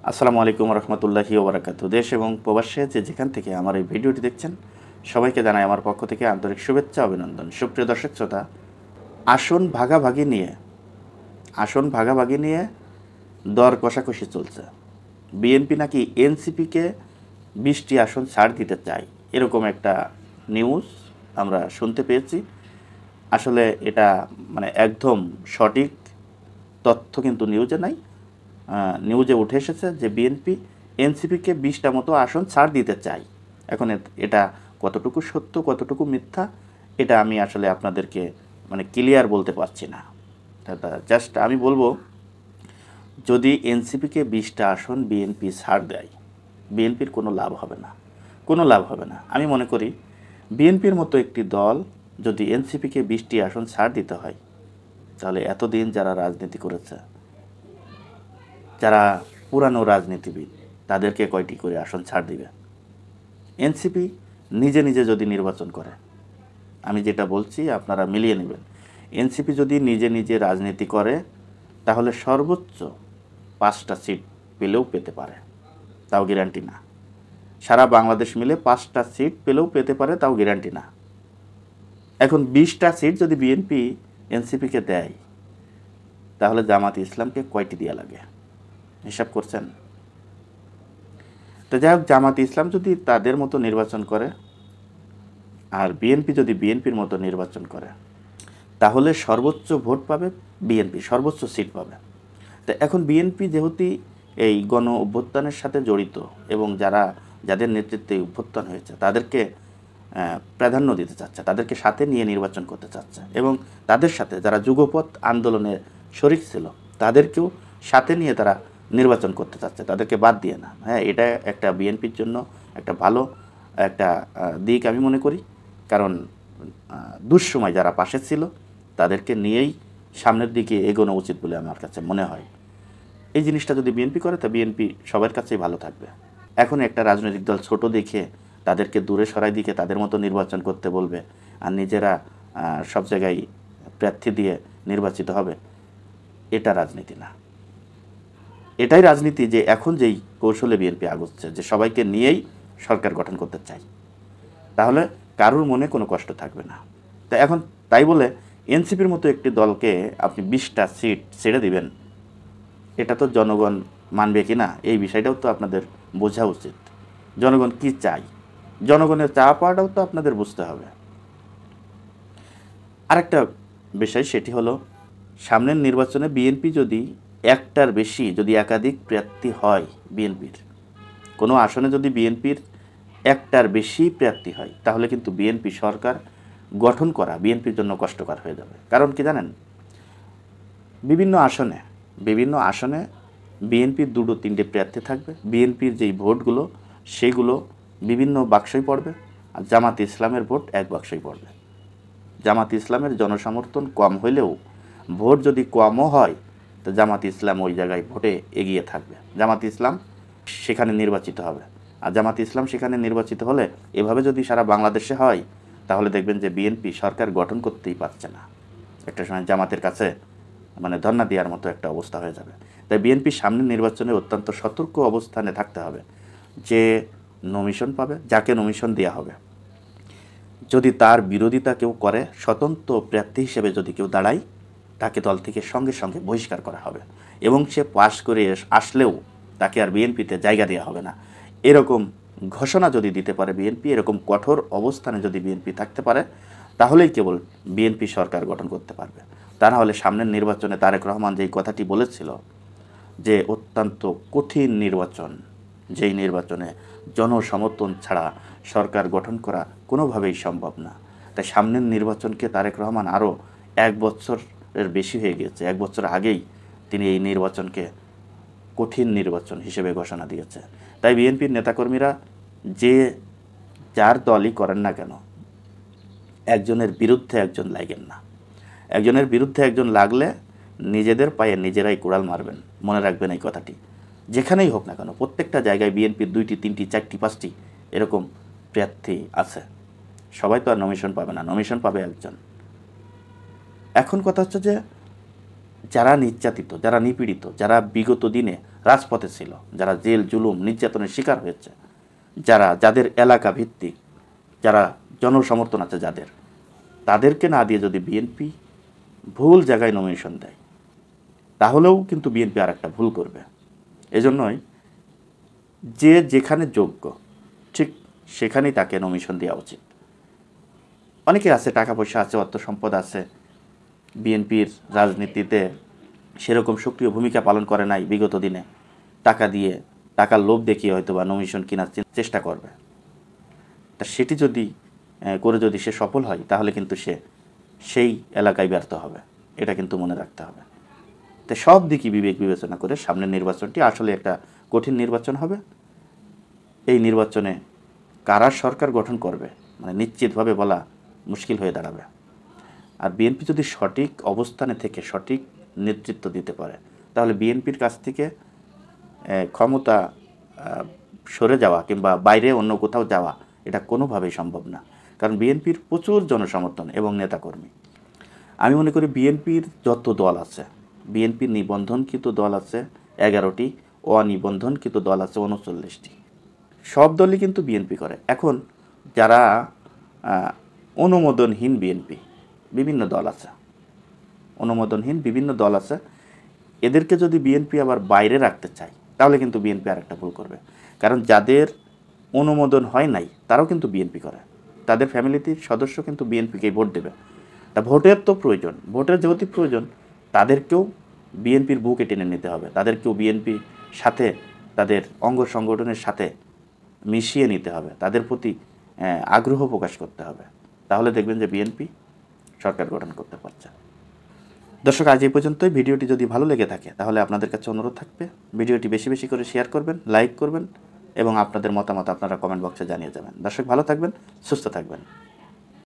আসসালামু আলাইকুম রহমতুল্লাহি ওবরাকাতু। দেশ এবং প্রবাসে যেখান থেকে আমার এই ভিডিওটি দেখছেন সবাইকে জানাই আমার পক্ষ থেকে আন্তরিক শুভেচ্ছা অভিনন্দন। সুপ্রিয় দর্শক শ্রোতা, আসন ভাগাভাগি নিয়ে আসন ভাগাভাগি নিয়ে দর কষাকষি চলছে। বিএনপি নাকি এনসিপিকে 20টি আসন ছাড় দিতে চায়, এরকম একটা নিউজ আমরা শুনতে পেয়েছি। আসলে এটা একদম সঠিক তথ্য কিন্তু নিউজে নাই। নিউজে উঠে এসেছে যে বিএনপি এনসিপিকে 20টা মতো আসন ছাড় দিতে চায়। এখন এটা কতটুকু সত্য কতটুকু মিথ্যা এটা আমি আসলে আপনাদেরকে ক্লিয়ার বলতে পারছি না। জাস্ট আমি বলবো, যদি এনসিপিকে 20টা আসন বিএনপি ছাড় দেয়, বিএনপির কোনো লাভ হবে না, কোনো লাভ হবে না। আমি মনে করি বিএনপির মতো একটি দল যদি এনসিপিকে 20টি আসন ছাড় দিতে হয়, তাহলে এতদিন যারা রাজনীতি করেছে, যারা পুরানো রাজনীতিবিদ, তাদেরকে কয়টি করে আসন ছাড় দিবে? এনসিপি নিজে নিজে যদি নির্বাচন করে, আমি যেটা বলছি আপনারা মিলিয়ে নেবেন, এনসিপি যদি নিজে নিজে রাজনীতি করে তাহলে সর্বোচ্চ 5টা সিট পেলেও পেতে পারে, তাও গ্যারান্টি না। সারা বাংলাদেশ মিলে 5টা সিট পেলেও পেতে পারে, তাও গ্যারান্টি না। এখন 20টা সিট যদি বিএনপি এনসিপিকে দেয়, তাহলে জামাত ইসলামকে কয়টি দেওয়া লাগে হিসাব করছেন? তো যাই হোক, জামাত ইসলাম যদি তাদের মতো নির্বাচন করে আর বিএনপি যদি বিএনপির মতো নির্বাচন করে, তাহলে সর্বোচ্চ ভোট পাবে বিএনপি, সর্বোচ্চ সিট পাবে। তো এখন বিএনপি যেহেতু এই গণ অভ্যুত্থানের সাথে জড়িত এবং যাদের নেতৃত্বে অভ্যুত্থান হয়েছে তাদেরকে প্রাধান্য দিতে চাচ্ছে, তাদেরকে সাথে নিয়ে নির্বাচন করতে চাচ্ছে, এবং তাদের সাথে যারা যুগপৎ আন্দোলনে শরিক ছিল তাদেরকেও সাথে নিয়ে তারা নির্বাচন করতে চাচ্ছে, তাদেরকে বাদ দিয়ে না। হ্যাঁ, এটা একটা বিএনপির জন্য একটা ভালো একটা দিক আমি মনে করি। কারণ দুঃসময় যারা পাশে ছিল তাদেরকে নিয়েই সামনের দিকে এগোনো উচিত বলে আমার কাছে মনে হয়। এই জিনিসটা যদি বিএনপি করে, তা বিএনপি সবার কাছেই ভালো থাকবে। এখন একটা রাজনৈতিক দল ছোট দেখে তাদেরকে দূরে সরাই দিকে তাদের মতো নির্বাচন করতে বলবে, আর নিজেরা সব জায়গায় প্রার্থী দিয়ে নির্বাচিত হবে, এটা রাজনীতি না। এটাই রাজনীতি যে এখন যেই কৌশলে বিএনপি আগুচ্ছে, যে সবাইকে নিয়েই সরকার গঠন করতে চায়, তাহলে কারুর মনে কোনো কষ্ট থাকবে না। তা এখন তাই বলে এনসিপির মতো একটি দলকে আপনি 20টা সিট ছেড়ে দিবেন, এটা তো জনগণ মানবে কি না, এই বিষয়টাও তো আপনাদের বোঝা উচিত। জনগণ কি চায়, জনগণের চাওয়া পাওয়াটাও তো আপনাদের বুঝতে হবে। আরেকটা বিষয়, সেটি হলো সামনের নির্বাচনে বিএনপি যদি একটার বেশি, যদি একাধিক প্রার্থী হয়, বিএনপির কোনো আসনে যদি বিএনপির একটার বেশি প্রার্থী হয়, তাহলে কিন্তু বিএনপি সরকার গঠন করা বিএনপির জন্য কষ্টকর হয়ে যাবে। কারণ কি জানেন, বিভিন্ন আসনে বিএনপির 2-3টে প্রার্থী থাকবে, বিএনপির যেই ভোটগুলো সেগুলো বিভিন্ন বাক্সই পড়বে, আর জামাত ইসলামের ভোট এক বাক্সই পড়বে। জামাত ইসলামের জনসমর্থন কম হইলেও ভোট যদি কমও হয়, তো জামাত ইসলাম ওই জায়গায় ভোটে এগিয়ে থাকবে, জামাত ইসলাম সেখানে নির্বাচিত হবে। আর জামাত ইসলাম সেখানে নির্বাচিত হলে, এভাবে যদি সারা বাংলাদেশে হয়, তাহলে দেখবেন যে বিএনপি সরকার গঠন করতেই পারছে না, একটা সময় জামাতের কাছে ধর্ণা দেওয়ার মতো একটা অবস্থা হয়ে যাবে। তাই বিএনপির সামনের নির্বাচনে অত্যন্ত সতর্ক অবস্থানে থাকতে হবে। যে নমিশন পাবে, যাকে নমিশন দেওয়া হবে, যদি তার বিরোধিতা কেউ করে, স্বতন্ত্র প্রার্থী হিসেবে যদি কেউ দাঁড়ায়, তাকে দল থেকে সঙ্গে সঙ্গে বহিষ্কার করা হবে, এবং সে পাশ করে আসলেও তাকে আর বিএনপিতে জায়গা দেওয়া হবে না। এরকম ঘোষণা যদি দিতে পারে বিএনপি, এরকম কঠোর অবস্থানে যদি বিএনপি থাকতে পারে, তাহলেই কেবল বিএনপি সরকার গঠন করতে পারবে। তা না হলে সামনের নির্বাচনে তারেক রহমান যেই কথাটি বলেছিল, যে অত্যন্ত কঠিন নির্বাচন, যেই নির্বাচনে জনসমর্থন ছাড়া সরকার গঠন করা কোনোভাবেই সম্ভব না। তাই সামনের নির্বাচনকে তারেক রহমান আরও 1 বছরের বেশি হয়ে গিয়েছে, 1 বছর আগেই তিনি এই নির্বাচনকে কঠিন নির্বাচন হিসেবে ঘোষণা দিয়েছে। তাই বিএনপির নেতাকর্মীরা যে যার দলই করেন না কেন, একজনের বিরুদ্ধে একজন লাগেন না। একজনের বিরুদ্ধে একজন লাগলে নিজেদের পায়ে নিজেরাই কুড়াল মারবেন, মনে রাখবেন এই কথাটি। যেখানেই হোক না কেন, প্রত্যেকটা জায়গায় বিএনপির 2টি 3টি 4টি 5টি এরকম প্রার্থী আছে। সবাই তো আর নমিশন পাবে না, নমিশন পাবে একজন। এখন কথা হচ্ছে যে যারা নির্যাতিত, যারা নিপীড়িত, যারা বিগত দিনে রাজপথে ছিল, যারা জেল জুলুম নির্যাতনের শিকার হয়েছে, যাদের এলাকা ভিত্তিক যারা জনসমর্থন আছে তাদেরকে না দিয়ে যদি বিএনপি ভুল জায়গায় নমিনেশন দেয়, তাহলেও কিন্তু বিএনপি আর একটা ভুল করবে। এজন্যই যে যেখানে যোগ্য ঠিক সেখানেই তাকে নমিনেশন দেওয়া উচিত। অনেকে আছে, টাকা পয়সা আছে, অর্থ সম্পদ আছে, বিএনপির রাজনীতিতে সেরকম সক্রিয় ভূমিকা পালন করে নাই বিগত দিনে, টাকার লোভ দেখিয়ে হয়তো বা নমিনেশন কেনার চেষ্টা করবে। তা সেটি যদি সে সফল হয়, তাহলে কিন্তু সে সেই এলাকায় ব্যর্থ হবে, এটা কিন্তু মনে রাখতে হবে। তো সব দিকই বিবেক বিবেচনা করে সামনের নির্বাচনটি আসলে একটা কঠিন নির্বাচন হবে। এই নির্বাচনে কারা সরকার গঠন করবে মানে নিশ্চিতভাবে বলা মুশকিল হয়ে দাঁড়াবে। আর বিএনপি যদি সঠিক অবস্থানে থেকে সঠিক নেতৃত্ব দিতে পারে, তাহলে বিএনপির কাছ থেকে ক্ষমতা সরে যাওয়া কিংবা বাইরে অন্য কোথাও যাওয়া এটা কোনোভাবেই সম্ভব না। কারণ বিএনপির প্রচুর জনসমর্থন এবং নেতাকর্মী। আমি মনে করি বিএনপির যত দল আছে, বিএনপির নিবন্ধনকৃত দল আছে 11টি, অনিবন্ধনকৃত দল আছে 39টি। সব দলই কিন্তু বিএনপি করে। এখন যারা অনুমোদনহীন বিএনপি বিভিন্ন দল আছে, অনুমোদনহীন বিভিন্ন দল আছে, এদেরকে যদি বিএনপি আবার বাইরে রাখতে চায়, তাহলে কিন্তু বিএনপি আরেকটা ভুল করবে। কারণ যাদের অনুমোদন হয় নাই তারাও কিন্তু বিএনপি করে, তাদের ফ্যামিলির সদস্য কিন্তু বিএনপিকেই ভোট দেবে। তা ভোটের তো প্রয়োজন, ভোটের যেহেতু প্রয়োজন, তাদেরকেও বিএনপির বুকে টেনে নিতে হবে, তাদেরকেও বিএনপির সাথে তাদের অঙ্গ সংগঠনের সাথে মিশিয়ে নিতে হবে, তাদের প্রতি আগ্রহ প্রকাশ করতে হবে। তাহলে দেখবেন যে বিএনপি সরকার গঠন করতে পারছে। দর্শক, আজ এই পর্যন্তই। ভিডিওটি যদি ভালো লেগে থাকে তাহলে আপনাদের কাছে অনুরোধ থাকবে ভিডিওটি বেশি বেশি করে শেয়ার করবেন, লাইক করবেন এবং আপনাদের মতামত আপনারা কমেন্ট বক্সে জানিয়ে যাবেন। দর্শক, ভালো থাকবেন, সুস্থ থাকবেন।